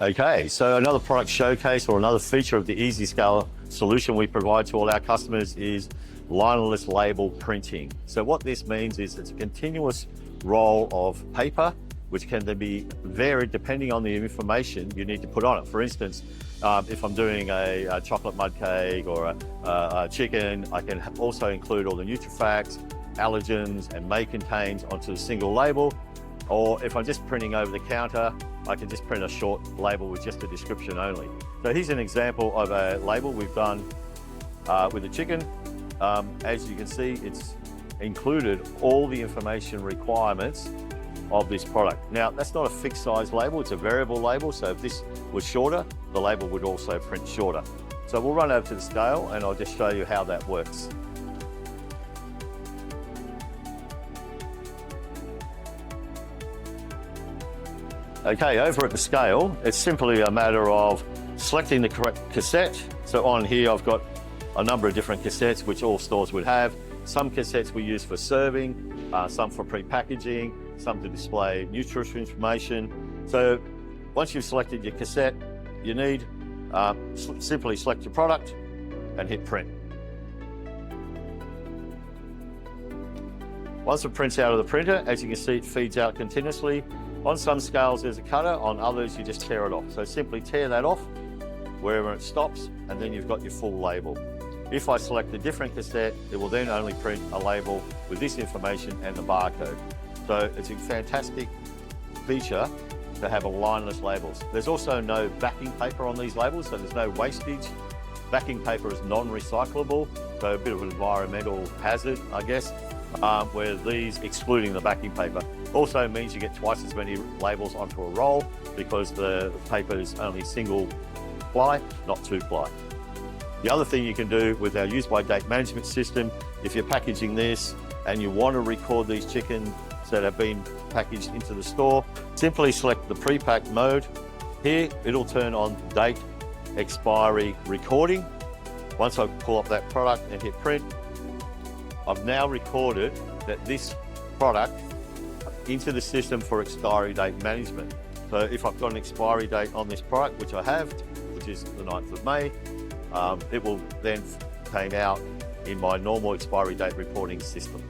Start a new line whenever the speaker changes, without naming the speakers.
Okay, so another product showcase or another feature of the Ezi Scale solution we provide to all our customers is Lineless label printing. So what this means is it's a continuous roll of paper, which can then be varied depending on the information you need to put on it. For instance, if I'm doing a chocolate mud cake or a chicken, I can also include all the nutrifacts, allergens, and may contains onto a single label. Or if I'm just printing over the counter, I can just print a short label with just a description only. So here's an example of a label we've done with the chicken. As you can see, it's included all the information requirements of this product. Now, that's not a fixed size label, it's a variable label. So if this was shorter, the label would also print shorter. So we'll run over to the scale and I'll just show you how that works. Okay, over at the scale, it's simply a matter of selecting the correct cassette. So on here, I've got a number of different cassettes, which all stores would have. Some cassettes we use for serving, some for pre-packaging, some to display nutrition information. So once you've selected your cassette you need, simply select your product and hit print. Once it prints out of the printer, as you can see, it feeds out continuously. On some scales there's a cutter, on others you just tear it off. So simply tear that off wherever it stops, and then you've got your full label. If I select a different cassette, it will then only print a label with this information and the barcode. So it's a fantastic feature to have a lineless labels. There's also no backing paper on these labels, so there's no wastage. Backing paper is non-recyclable, so a bit of an environmental hazard, I guess, where these, excluding the backing paper, also means you get twice as many labels onto a roll because the paper is only single ply, not two ply. The other thing you can do with our use by date management system, if you're packaging this and you want to record these chickens that have been packaged into the store, simply select the pre-packed mode. Here, it'll turn on date expiry recording. Once I pull up that product and hit print, I've now recorded that this product into the system for expiry date management. So if I've got an expiry date on this product, which I have, which is the 9th of May, it will then came out in my normal expiry date reporting system.